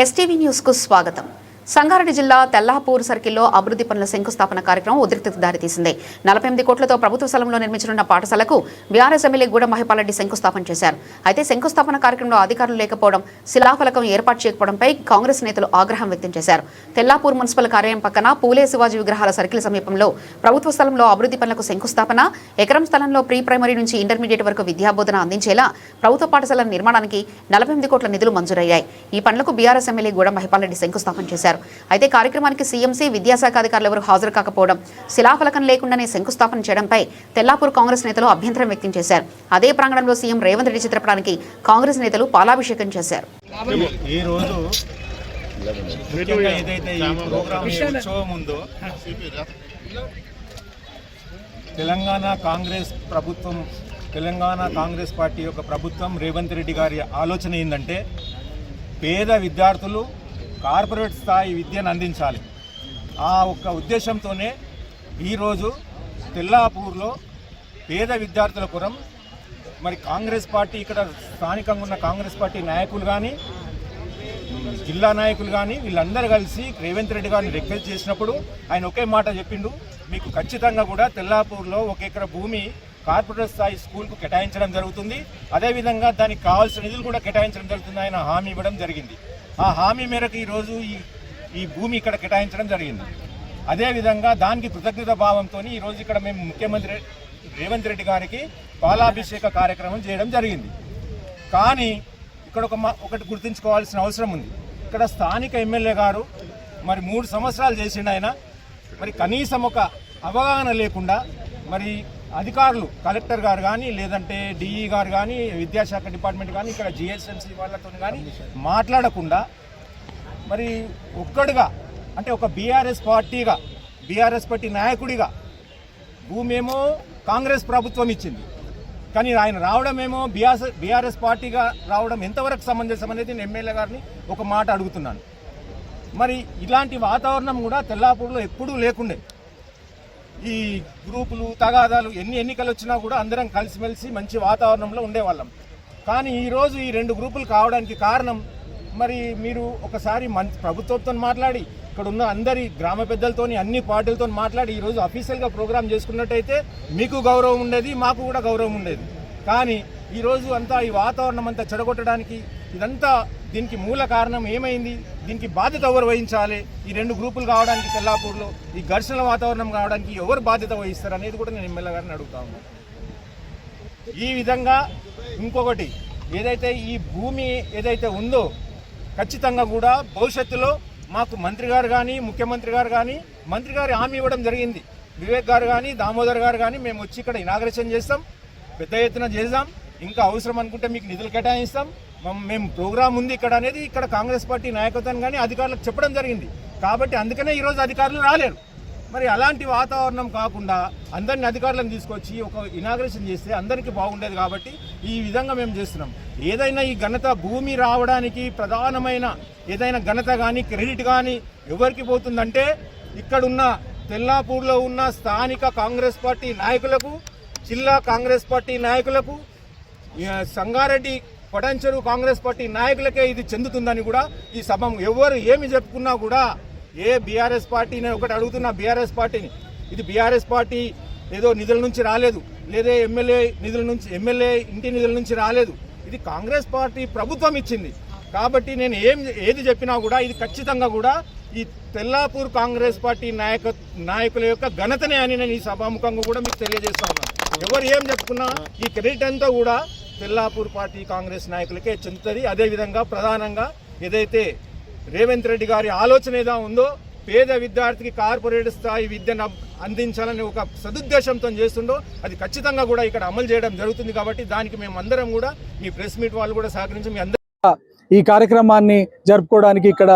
STV news కు స్వాగతం. సంగారెడ్డి జిల్లా తెల్లాపూర్ సర్కిల్లో అభివృద్ధి పనుల శంకుస్థాపన కార్యక్రమం ఉద్రిక్తతకు దారితీసింది. 48 కోట్లతో ప్రభుత్వ స్థలంలో నిర్మించనున్న పాఠశాలకు బీఆర్ఎస్ ఎమ్మెల్యే గూడెం మహిపాల్రెడ్డి శంకుస్థాపన చేశారు. అయితే శంకుస్థాపన కార్యక్రమంలో అధికారులు లేకపోవడం, శిలాఫలకం ఏర్పాటు చేయకపోవడంపై కాంగ్రెస్ నేతలు ఆగ్రహం వ్యక్తం చేశారు. తెల్లాపూర్ మున్సిపల్ కార్యాలయం పక్కన పూలే శివాజీ విగ్రహాల సర్కిల్ సమీపంలో ప్రభుత్వ స్థలంలో అభివృద్ధి పనులకు శంకుస్థాపన, ఎకరం స్థలంలో ప్రీ ప్రైమరీ నుంచి ఇంటర్మీడియట్ వరకు విద్యాబోధన అందించేలా ప్రభుత్వ పాఠశాలల నిర్మాణానికి 48 కోట్ల నిధులు మంజూరయ్యాయి. ఈ పనులకు బీఆర్ఎస్ ఎమ్మెల్యే గూడెం మహిపాల్రెడ్డి శంకుస్థాపన చేశారు. అయితే కార్యక్రమానికి సీఎంసీ, విద్యాశాఖ అధికారులు ఎవరూ హాజరు కాకపోవడం, శిలాఫలకం లేకుండానే శంకుస్థాపన చేయడంపై తెల్లాపూర్ కాంగ్రెస్ నేతలు అభ్యంతరం వ్యక్తం చేశారు. అదే ప్రాంగణంలో సీఎం రేవంత్ రెడ్డి చిత్రపటానికి కాంగ్రెస్ నేతలు పాలాభిషేకం చేశారు. తెలంగాణ కాంగ్రెస్ పార్టీ యొక్క ప్రభుత్వం రేవంత్ రెడ్డి గారి ఆలోచన ఏంటంటే పేద విద్యార్థులు కార్పొరేట్ స్థాయి విద్యను అందించాలి. ఆ ఒక్క ఉద్దేశంతోనే ఈరోజు తెల్లాపూర్లో పేద విద్యార్థుల కొరం మరి కాంగ్రెస్ పార్టీ, ఇక్కడ స్థానికంగా ఉన్న కాంగ్రెస్ పార్టీ నాయకులు కానీ, జిల్లా నాయకులు కానీ వీళ్ళందరూ కలిసి రేవంత్ రెడ్డి గారిని రిక్వెస్ట్ చేసినప్పుడు ఆయన ఒకే మాట చెప్పిండు, మీకు ఖచ్చితంగా కూడా తెల్లాపూర్లో 1 ఎకరా భూమి కార్పొరేట్ స్థాయి స్కూల్కు కేటాయించడం జరుగుతుంది, అదేవిధంగా దానికి కావాల్సిన నిధులు కూడా కేటాయించడం జరుగుతుంది. ఆయన హామీ ఇవ్వడం జరిగింది. ఆ హామీ మేరకు ఈరోజు ఈ భూమి ఇక్కడ కేటాయించడం జరిగింది. అదేవిధంగా దానికి కృతజ్ఞత భావంతో ఈరోజు ఇక్కడ మేము ముఖ్యమంత్రి రేవంత్ రెడ్డి గారికి పాలాభిషేక కార్యక్రమం చేయడం జరిగింది. కానీ ఇక్కడ ఒకటి గుర్తుంచుకోవాల్సిన అవసరం ఉంది. ఇక్కడ స్థానిక ఎమ్మెల్యే గారు మరి 3 సంవత్సరాలు చేసిండు ఆయన. మరి కనీసం ఒక అవగాహన లేకుండా మరి అధికారులు, కలెక్టర్ గారు కానీ, లేదంటే డిఈ గారు కానీ, విద్యాశాఖ డిపార్ట్మెంట్ కానీ, ఇక్కడ జిహెచ్ఎంసీ వాళ్ళతో కానీ మాట్లాడకుండా మరి ఒక్కడుగా అంటే ఒక బీఆర్ఎస్ పార్టీ నాయకుడిగా భూమి ఏమో కాంగ్రెస్ ప్రభుత్వం ఇచ్చింది, కానీ ఆయన రావడమేమో బీఆర్ఎస్ పార్టీగా రావడం ఎంతవరకు సమంజసం అనేది నేను ఎమ్మెల్యే గారిని ఒక మాట అడుగుతున్నాను. మరి ఇలాంటి వాతావరణం కూడా తెల్లాపూర్లో ఎప్పుడూ లేకుండే. ఈ గ్రూపులు, తగాదాలు, ఎన్ని ఎన్నికలు వచ్చినా కూడా అందరం కలిసిమెలిసి మంచి వాతావరణంలో ఉండేవాళ్ళం. కానీ ఈరోజు ఈ 2 గ్రూపులు కావడానికి కారణం మరి మీరు ఒకసారి ప్రభుత్వంతో మాట్లాడి, ఇక్కడ ఉన్న అందరి గ్రామ పెద్దలతోని, అన్ని పార్టీలతో మాట్లాడి ఈరోజు అఫీషియల్గా ప్రోగ్రామ్ చేసుకున్నట్టయితే మీకు గౌరవం ఉండేది, మాకు కూడా గౌరవం ఉండేది. కానీ ఈరోజు అంతా ఈ వాతావరణం అంతా చెడగొట్టడానికి ఇదంతా దీనికి మూల కారణం ఏమైంది, దీనికి బాధ్యత ఎవరు వహించాలి, ఈ 2 గ్రూపులు కావడానికి తెల్లాపూర్లో ఈ ఘర్షణ వాతావరణం కావడానికి ఎవరు బాధ్యత వహిస్తారు అనేది కూడా నేను ఎమ్మెల్యే గారిని అడుగుతా ఉన్నాను. ఈ విధంగా ఇంకొకటి ఏదైతే ఈ భూమి ఏదైతే ఉందో ఖచ్చితంగా కూడా భవిష్యత్తులో మాకు మంత్రి గారు కానీ, ముఖ్యమంత్రి గారు కానీ, మంత్రి గారు హామీ ఇవ్వడం జరిగింది. వివేక్ గారు కానీ, దామోదర్ గారు కానీ మేము వచ్చి ఇక్కడ ఇనాగ్రేషన్ చేస్తాం, పెద్ద ఎత్తున చేద్దాం, ఇంకా అవసరం అనుకుంటే మీకు నిధులు కేటాయిస్తాం, మేము ప్రోగ్రాం ఉంది ఇక్కడ అనేది ఇక్కడ కాంగ్రెస్ పార్టీ నాయకత్వం కానీ అధికారులకు చెప్పడం జరిగింది. కాబట్టి అందుకనే ఈరోజు అధికారులు రాలేరు. మరి అలాంటి వాతావరణం కాకుండా అందరిని అధికారులను తీసుకొచ్చి ఒక ఇనాగ్రేషన్ చేస్తే అందరికీ బాగుండేది. కాబట్టి ఈ విధంగా మేము చేస్తున్నాం. ఏదైనా ఈ ఘనత భూమి రావడానికి ప్రధానమైన ఏదైనా ఘనత కానీ, క్రెడిట్ కానీ ఎవరికి పోతుందంటే ఇక్కడున్న తెల్లాపూర్లో ఉన్న స్థానిక కాంగ్రెస్ పార్టీ నాయకులకు, జిల్లా కాంగ్రెస్ పార్టీ నాయకులకు, సంగారెడ్డి పటాన్చెరు కాంగ్రెస్ పార్టీ నాయకులకే ఇది చెందుతుందని కూడా ఈ సభ ఎవరు ఏమి చెప్పుకున్నా కూడా బీఆర్ఎస్ పార్టీని ఒకటి అడుగుతున్నా, బీఆర్ఎస్ పార్టీని, ఇది బీఆర్ఎస్ పార్టీ ఏదో నిధుల నుంచి రాలేదు, లేదా ఎమ్మెల్యే ఇంటి నిధుల నుంచి రాలేదు, ఇది కాంగ్రెస్ పార్టీ ప్రభుత్వం ఇచ్చింది. కాబట్టి నేను ఏది చెప్పినా కూడా ఇది ఖచ్చితంగా కూడా ఈ తెల్లాపూర్ కాంగ్రెస్ పార్టీ నాయకుల యొక్క ఘనతనే అని నేను ఈ సభాముఖంగా కూడా మీకు తెలియజేస్తా ఉన్నాను. ఎవరు ఏం చెప్పుకున్నా ఈ క్రెడిట్ అంతా కూడా తెల్లాపూర్ పార్టీ కాంగ్రెస్ నాయకులకే చెందుతుంది. అదేవిధంగా ప్రధానంగా ఏదైతే రేవంత్ రెడ్డి గారి ఆలోచన ఏదో ఉందో పేద విద్యార్థికి కార్పొరేట్ స్థాయి విద్యను అందించాలని ఒక సదుద్దేశంతో చేస్తుండో అది ఖచ్చితంగా కూడా ఇక్కడ అమలు చేయడం జరుగుతుంది. కాబట్టి దానికి మేము అందరం కూడా మీ ప్రెస్ మీట్ వాళ్ళు కూడా సహకరించి మీ అందరూ ఈ కార్యక్రమాన్ని జరుపుకోవడానికి ఇక్కడ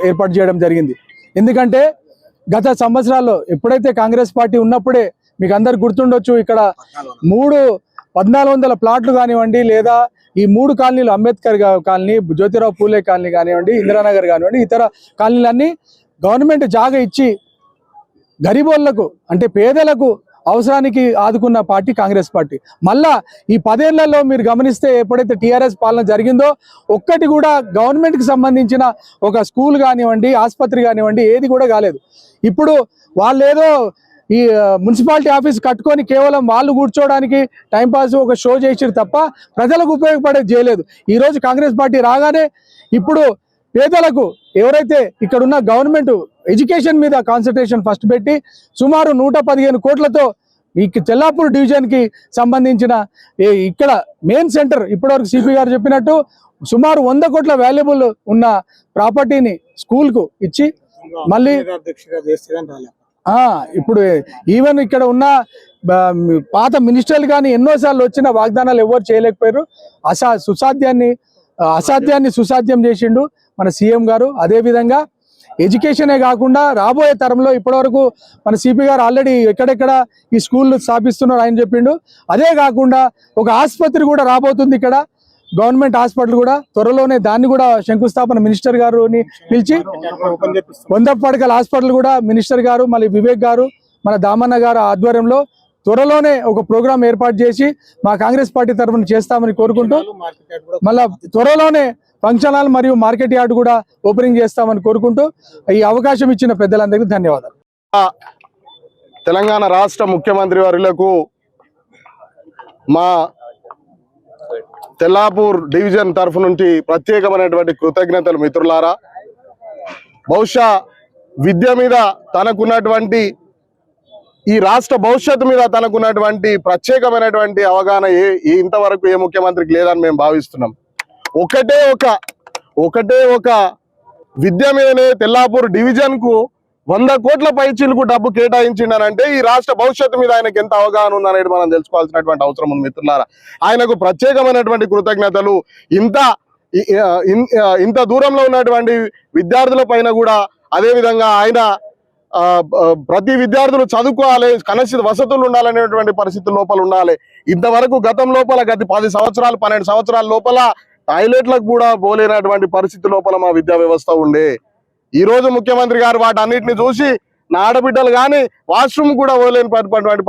ఏర్పాటు చేయడం జరిగింది. ఎందుకంటే గత సంవత్సరాల్లో ఎప్పుడైతే కాంగ్రెస్ పార్టీ ఉన్నప్పుడే మీకు అందరు గుర్తుండొచ్చు, ఇక్కడ 1400 ప్లాట్లు కానివ్వండి, లేదా ఈ 3 కాలనీలు, అంబేద్కర్ కాలనీ, జ్యోతిరావు పూలే కాలనీ కానివ్వండి, ఇందిరానగర్ కానివ్వండి, ఇతర కాలనీలన్నీ గవర్నమెంట్ జాగా ఇచ్చి గరీబోళ్లకు అంటే పేదలకు అవసరానికి ఆదుకున్న పార్టీ కాంగ్రెస్ పార్టీ. మళ్ళా ఈ 10 ఏళ్లలో మీరు గమనిస్తే ఎప్పుడైతే టీఆర్ఎస్ పాలన జరిగిందో ఒక్కటి కూడా గవర్నమెంట్కి సంబంధించిన ఒక స్కూల్ కానివ్వండి, ఆసుపత్రి కానివ్వండి, ఏది కూడా కాలేదు. ఇప్పుడు వాళ్ళు ఏదో ఈ మున్సిపాలిటీ ఆఫీస్ కట్టుకొని కేవలం వాళ్ళు కూర్చోవడానికి టైంపాస్ ఒక షో చేసిరు తప్ప ప్రజలకు ఉపయోగపడేది చేయలేదు. ఈరోజు కాంగ్రెస్ పార్టీ రాగానే ఇప్పుడు పేదలకు ఎవరైతే ఇక్కడ ఉన్న గవర్నమెంట్ ఎడ్యుకేషన్ మీద కాన్సన్ట్రేషన్ ఫస్ట్ పెట్టి సుమారు 115 కోట్లతో ఈ తెల్లాపూర్ డివిజన్కి సంబంధించిన ఇక్కడ మెయిన్ సెంటర్ ఇప్పటివరకు సిపి గారు చెప్పినట్టు సుమారు 100 కోట్ల వాల్యుబుల్ ఉన్న ప్రాపర్టీని స్కూల్కు ఇచ్చి మళ్ళీ ఇప్పుడు ఈవెన్ ఇక్కడ ఉన్న పాత మినిస్టర్లు కానీ ఎన్నోసార్లు వచ్చిన వాగ్దానాలు ఎవరు చేయలేకపోయారు. అసాధ్యాన్ని సుసాధ్యం చేసిండు మన సీఎం గారు. అదేవిధంగా ఎడ్యుకేషనే కాకుండా రాబోయే తరంలో ఇప్పటివరకు మన సిపి గారు ఆల్రెడీ ఎక్కడెక్కడ ఈ స్కూళ్ళు స్థాపిస్తున్నారు ఆయన చెప్పిండు. అదే కాకుండా ఒక ఆసుపత్రి కూడా రాబోతుంది ఇక్కడ, గవర్నమెంట్ హాస్పిటల్ కూడా త్వరలోనే, దాన్ని కూడా శంకుస్థాపన మినిస్టర్ గారుని పిలిచి 100 పడకల హాస్పిటల్ కూడా మినిస్టర్ గారు మళ్ళీ వివేక్ గారు మన దామన్న గారు ఆధ్వర్యంలో త్వరలోనే ఒక ప్రోగ్రాం ఏర్పాటు చేసి మా కాంగ్రెస్ పార్టీ తరఫున చేస్తామని కోరుకుంటూ మళ్ళా త్వరలోనే ఫంక్షన్ హాల్ మరియు మార్కెట్ యార్డ్ కూడా ఓపెనింగ్ చేస్తామని కోరుకుంటూ ఈ అవకాశం ఇచ్చిన పెద్దలందరికీ ధన్యవాదాలు. తెలంగాణ రాష్ట్ర ముఖ్యమంత్రి వర్యులకు మా తెల్లాపూర్ డివిజన్ తరఫు నుంచి ప్రత్యేకమైనటువంటి కృతజ్ఞతలు మిత్రులారా. బహుశా విద్య మీద తనకున్నటువంటి, ఈ రాష్ట్ర భవిష్యత్తు మీద తనకున్నటువంటి ప్రత్యేకమైనటువంటి అవగాహన ఇంతవరకు ఏ ముఖ్యమంత్రికి లేదని మేము భావిస్తున్నాం. ఒకటే ఒక విద్య మీదనే తెల్లాపూర్ డివిజన్ కు 100 కోట్ల పైచీలకు డబ్బు కేటాయించిండనంటే ఈ రాష్ట్ర భవిష్యత్తు మీద ఆయనకు ఎంత అవగాహన ఉందనేది మనం తెలుసుకోవాల్సినటువంటి అవసరం ఉంది మిత్రులారా. ఆయనకు ప్రత్యేకమైనటువంటి కృతజ్ఞతలు. ఇంత దూరంలో ఉన్నటువంటి విద్యార్థుల పైన కూడా అదేవిధంగా ఆయన ప్రతి విద్యార్థులు చదువుకోవాలి, కనీస వసతులు ఉండాలనేటువంటి పరిస్థితుల లోపల ఉండాలి. ఇంతవరకు గతం లోపల గత 10 సంవత్సరాలు 12 సంవత్సరాల లోపల టాయిలెట్లకు కూడా పోలేనటువంటి పరిస్థితి లోపల మా విద్యా వ్యవస్థ ఉండే. ఈ రోజు ముఖ్యమంత్రి గారు వాటన్నిటిని చూసి నా ఆడబిడ్డలు కానీ వాష్రూమ్ కూడా పోలేని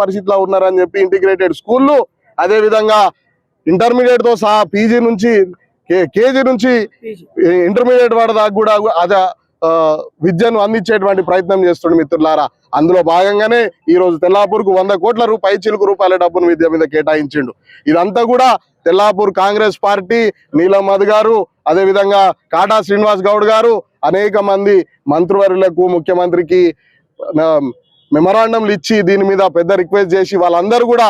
పరిస్థితిలో ఉన్నారని చెప్పి ఇంటిగ్రేటెడ్ స్కూళ్ళు, అదేవిధంగా ఇంటర్మీడియట్ తో సహా పీజీ నుంచి కేజీ నుంచి ఇంటర్మీడియట్ వాడి దాకా కూడా అదే విద్యను అందించేటువంటి ప్రయత్నం చేస్తుండే మిత్రులారా. అందులో భాగంగానే ఈ రోజు తెల్లాపూర్కు 100 కోట్ల రూపాయల డబ్బును విద్య మీద కేటాయించిండు. ఇదంతా కూడా తెల్లాపూర్ కాంగ్రెస్ పార్టీ, నీలం మధు గారు, అదేవిధంగా కాటా శ్రీనివాస్ గౌడ్ గారు, అనేక మంది మంత్రివర్యులకు ముఖ్యమంత్రికి మెమరాండంలు ఇచ్చి దీని మీద పెద్ద రిక్వెస్ట్ చేసి వాళ్ళందరూ కూడా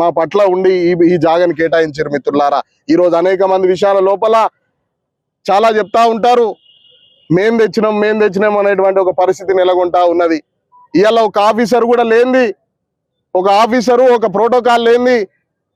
మా పట్ల ఉండి ఈ జాగాని కేటాయించారు మిత్రులారా. ఈ రోజు అనేక మంది విషయాల లోపల చాలా చెప్తా ఉంటారు, మేం తెచ్చినాం అనేటువంటి ఒక పరిస్థితి నెలకొంటా ఉన్నది. ఇవాళ ఒక ఆఫీసర్ కూడా లేనిది, ఒక ఆఫీసరు ఒక ప్రోటోకాల్ లేనిది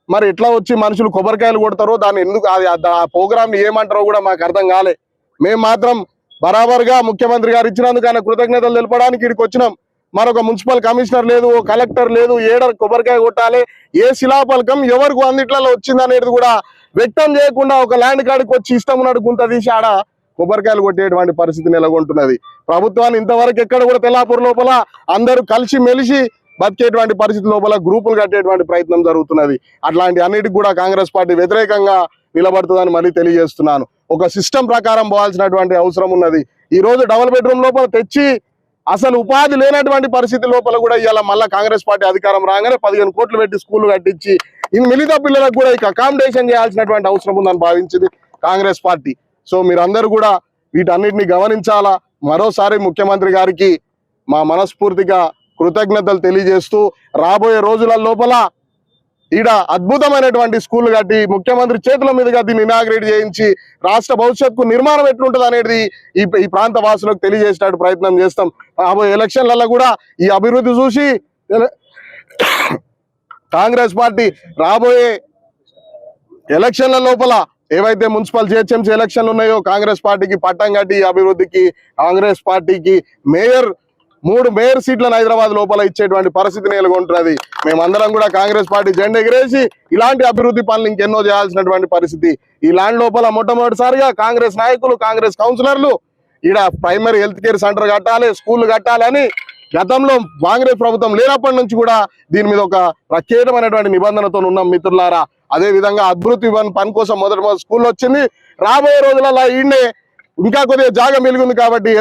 మరి ఎట్లా వచ్చి మనుషులు కొబ్బరికాయలు కొడతారో, దాన్ని ఎందుకు ఆ ప్రోగ్రామ్ ఏమంటారో కూడా మాకు అర్థం కాలే. మేము మాత్రం బరాబర్గా ముఖ్యమంత్రి గారు ఇచ్చినందుకు ఆయన కృతజ్ఞతలు తెలపడానికి ఇక్కడికి వచ్చినాం. మరొక మున్సిపల్ కమిషనర్ లేదు, ఓ కలెక్టర్ లేదు, ఏడ కొబ్బరికాయ కొట్టాలి, ఏ శిలాఫలకం ఎవరికి అందిట్లలో వచ్చింది అనేది కూడా వ్యక్తం చేయకుండా ఒక ల్యాండ్ కాడికి వచ్చి ఇష్టం ఉన్నట్టు గుంత తీసి ఆడ కొబ్బరికాయలు కొట్టేటువంటి పరిస్థితి నెలకొంటున్నది. ప్రభుత్వాన్ని ఇంతవరకు ఎక్కడ కూడా తెల్లాపూర్ లోపల అందరూ కలిసి మెలిసి బతికేటువంటి పరిస్థితి లోపల గ్రూపులు కట్టేటువంటి ప్రయత్నం జరుగుతున్నది. అట్లాంటి అన్నిటికి కూడా కాంగ్రెస్ పార్టీ వ్యతిరేకంగా నిలబడుతుందని మళ్ళీ తెలియజేస్తున్నాను. ఒక సిస్టమ్ ప్రకారం పోవాల్సినటువంటి అవసరం ఉన్నది. ఈ రోజు డబుల్ బెడ్రూమ్ లోపల తెచ్చి అసలు ఉపాధి లేనటువంటి పరిస్థితి లోపల కూడా ఇవాళ మళ్ళీ కాంగ్రెస్ పార్టీ అధికారం రాగానే 15 కోట్లు పెట్టి స్కూల్ కట్టించి మిగతా పిల్లలకు కూడా ఇక అకామిడేషన్ చేయాల్సినటువంటి అవసరం ఉందని భావించింది కాంగ్రెస్ పార్టీ. సో మీరందరూ కూడా వీటన్నిటిని గమనించాలా. మరోసారి ముఖ్యమంత్రి గారికి మా మనస్ఫూర్తిగా కృతజ్ఞతలు తెలియజేస్తూ రాబోయే రోజుల లోపల ఈడ అద్భుతమైనటువంటి స్కూల్ కట్టి ముఖ్యమంత్రి చేతుల మీదుగా దీన్ని ఇనాగ్రేట్ చేయించి రాష్ట్ర భవిష్యత్తుకు నిర్మాణం ఎట్లుంటుంది అనేది ఈ ప్రాంత వాసులకు తెలియజేసేటట్టు ప్రయత్నం చేస్తాం. రాబోయే ఎలక్షన్లలో కూడా ఈ అభివృద్ధి చూసి కాంగ్రెస్ పార్టీ రాబోయే ఎలక్షన్ల లోపల ఏవైతే మున్సిపల్ జిహెచ్ఎంసీ ఎలక్షన్లు ఉన్నాయో కాంగ్రెస్ పార్టీకి పట్టం కట్టి అభివృద్ధికి కాంగ్రెస్ పార్టీకి 3 మేయర్ సీట్లను హైదరాబాద్ లోపల ఇచ్చేటువంటి పరిస్థితి నెలకొంటున్నది. మేమందరం కూడా కాంగ్రెస్ పార్టీ జెండా ఎగిరేసి ఇలాంటి అభివృద్ధి పనులు ఇంకెన్నో చేయాల్సినటువంటి పరిస్థితి. ఈ ల్యాండ్ లోపల మొట్టమొదటిసారిగా కాంగ్రెస్ నాయకులు, కాంగ్రెస్ కౌన్సిలర్లు ఈడ ప్రైమరీ హెల్త్ కేర్ సెంటర్ కట్టాలి, స్కూల్ కట్టాలి అని గతంలో కాంగ్రెస్ ప్రభుత్వం లేనప్పటి నుంచి కూడా దీని మీద ఒక ప్రత్యేకమైనటువంటి నిబంధనతో ఉన్నాం మిత్రులారా. అదే విధంగా అభివృద్ధి పని కోసం మొదటి స్కూల్ వచ్చింది. రాబోయే రోజులలో ఈయనే ఇంకా కొద్దిగా జాగా మెలుగుంది కాబట్టి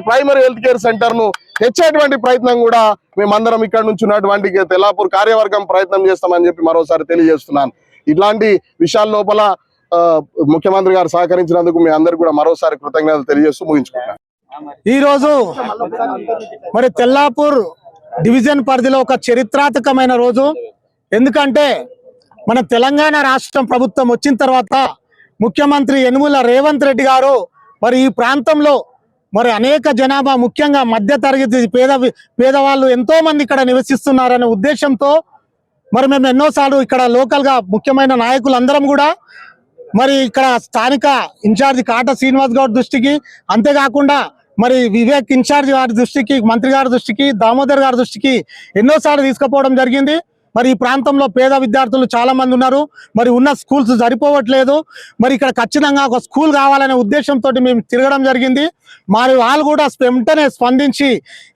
ప్రైమరీ హెల్త్ కేర్ సెంటర్ ను తెచ్చేటువంటి ప్రయత్నం కూడా మేమందరం ఇక్కడ నుంచి ఉన్నటువంటి తెల్లాపూర్ కార్యవర్గం ప్రయత్నం చేస్తామని చెప్పి మరోసారి తెలియజేస్తున్నాను. ఇట్లాంటి విషయాల లోపల ముఖ్యమంత్రి గారు సహకరించినందుకు మీ అందరికి కూడా మరోసారి కృతజ్ఞతలు తెలియజేస్తూ ముగించుకుంటాను. ఈ రోజు మరి తెల్లాపూర్ డివిజన్ పరిధిలో ఒక చరిత్రాత్మకమైన రోజు. ఎందుకంటే మన తెలంగాణ రాష్ట్రం ప్రభుత్వం వచ్చిన తర్వాత ముఖ్యమంత్రి యనుమల రేవంత్ రెడ్డి గారు మరి ఈ ప్రాంతంలో మరి అనేక జనాభా, ముఖ్యంగా మధ్య తరగతి పేదవాళ్ళు ఎంతో మంది ఇక్కడ నివసిస్తున్నారనే ఉద్దేశంతో మరి మేము ఎన్నోసార్లు ఇక్కడ లోకల్గా ముఖ్యమైన నాయకులందరం కూడా మరి ఇక్కడ స్థానిక ఇన్ఛార్జి కాట శ్రీనివాస్ గౌడ్ దృష్టికి, అంతేకాకుండా మరి వివేక్ ఇన్ఛార్జి గారి దృష్టికి, మంత్రి గారి దృష్టికి, దామోదర్ గారి దృష్టికి ఎన్నోసార్లు తీసుకుపోవడం జరిగింది. మరి ఈ ప్రాంతంలో పేద విద్యార్థులు చాలా మంది ఉన్నారు. మరి ఉన్న స్కూల్స్ సరిపోవట్లేదు. మరి ఇక్కడ ఖచ్చితంగా ఒక స్కూల్ కావాలనే ఉద్దేశంతో మేము తిరగడం జరిగింది. మరి వాళ్ళు కూడా వెంటనే స్పందించి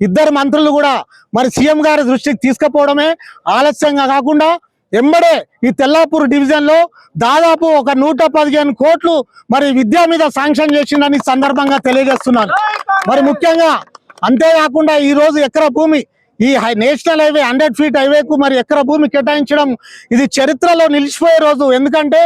ఇద్దరు మంత్రులు కూడా మరి సీఎం గారి దృష్టికి తీసుకుపోవడమే ఆలస్యంగా కాకుండా ఎంబడే ఈ తెల్లాపూర్ డివిజన్ లో దాదాపు ఒక 115 కోట్లు మరి విద్య మీద శాంక్షన్ చేసిందని సందర్భంగా తెలియజేస్తున్నాను. మరి ముఖ్యంగా అంతేకాకుండా ఈ రోజు ఎకరా భూమి ఈ నేషనల్ హైవే 100 ఫీట్ హైవేకు మరి ఎకరా భూమి కేటాయించడం ఇది చరిత్రలో నిలిచిపోయే రోజు. ఎందుకంటే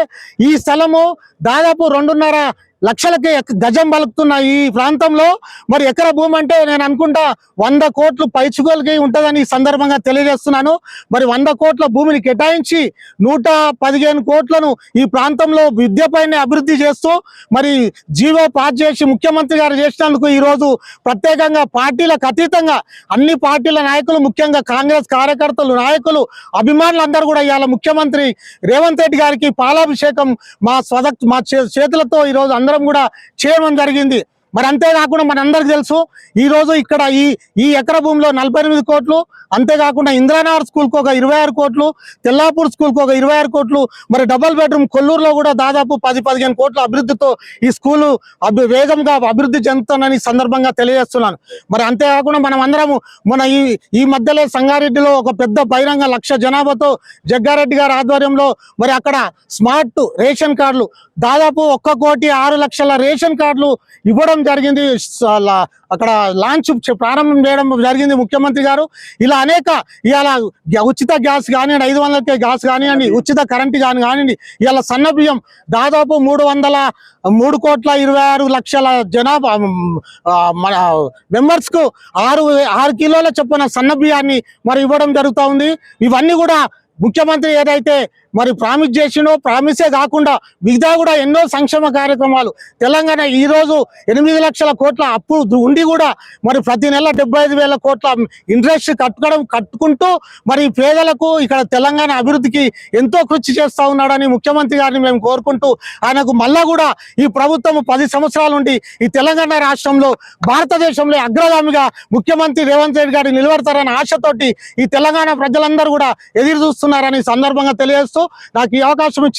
ఈ స్థలము దాదాపు 2.5 లక్షలకి గజం పలుకుతున్న ఈ ప్రాంతంలో మరి ఎకరా భూమి అంటే నేను అనుకుంటా 100 కోట్లు పైచుకోలకి ఉంటుందని ఈ సందర్భంగా తెలియజేస్తున్నాను. మరి 100 కోట్ల భూమిని కేటాయించి 115 కోట్లను ఈ ప్రాంతంలో విద్యపైనే అభివృద్ధి చేస్తూ మరి జీవో పాస్ చేసి ముఖ్యమంత్రి గారు చేసినందుకు ఈరోజు ప్రత్యేకంగా పార్టీలకు అతీతంగా అన్ని పార్టీల నాయకులు, ముఖ్యంగా కాంగ్రెస్ కార్యకర్తలు, నాయకులు, అభిమానులందరూ కూడా ఇవాళ ముఖ్యమంత్రి రేవంత్ రెడ్డి గారికి పాలాభిషేకం మా చేతులతో ఈరోజు అందరం కూడా చేయడం జరిగింది. మరి అంతేకాకుండా మనందరికి తెలుసు ఈ రోజు ఇక్కడ ఈ ఎకరా భూమిలో 48 కోట్లు, అంతేకాకుండా ఇంద్రానగర్ స్కూల్కి ఒక 26 కోట్లు, తెల్లాపూర్ స్కూల్కి ఒక 26 కోట్లు, మరి డబుల్ బెడ్రూమ్ కొల్లూరులో కూడా దాదాపు 10-15 కోట్ల అభివృద్ధితో ఈ స్కూలు వేగంగా అభివృద్ధి చెందుతుందని సందర్భంగా తెలియజేస్తున్నాను. మరి అంతేకాకుండా మనం అందరము మన ఈ మధ్యలో సంగారెడ్డిలో ఒక పెద్ద బహిరంగ 1,00,000 జనాభాతో జగ్గారెడ్డి గారి ఆధ్వర్యంలో మరి అక్కడ స్మార్ట్ రేషన్ కార్డులు దాదాపు 1,06,00,000 రేషన్ కార్డులు ఇవ్వడం జరిగింది. అక్కడ లాంచ్ ప్రారంభం చేయడం జరిగింది ముఖ్యమంత్రి గారు. ఇలా అనేక ఇవాళ ఉచిత గ్యాస్ కానివ్వండి, 500 గ్యాస్ కానివ్వండి, ఉచిత కరెంటు కానివ్వండి, ఇవాళ సన్న బియ్యం దాదాపు 326,00,000 జనాభా మన మెంబర్స్ కు 6 కిలోల చొప్పున సన్న బియ్యాన్ని మరి ఇవ్వడం జరుగుతూ ఉంది. ఇవన్నీ కూడా ముఖ్యమంత్రి ఏదైతే మరి ప్రామిస్ చేసిండో ప్రామిసే కాకుండా మిగతా కూడా ఎన్నో సంక్షేమ కార్యక్రమాలు తెలంగాణ ఈ రోజు 8 లక్షల కోట్ల అప్పు ఉండి కూడా మరి ప్రతి నెల 75,000 కోట్ల ఇంట్రెస్ట్ కట్టుకుంటూ మరి పేదలకు ఇక్కడ తెలంగాణ అభివృద్ధికి ఎంతో కృషి చేస్తూ ఉన్నాడని ముఖ్యమంత్రి గారిని మేము కోరుకుంటూ ఆయనకు మళ్ళా కూడా ఈ ప్రభుత్వం 10 సంవత్సరాల నుండి ఈ తెలంగాణ రాష్ట్రంలో భారతదేశంలో అగ్రగామిగా ముఖ్యమంత్రి రేవంత్ రెడ్డి గారు నిలబడతారనే ఆశతోటి ఈ తెలంగాణ ప్రజలందరూ కూడా ఎదురు చూస్తున్నారని సందర్భంగా తెలియజేస్తూ నాకు ఈ అవకాశం ఇచ్చిన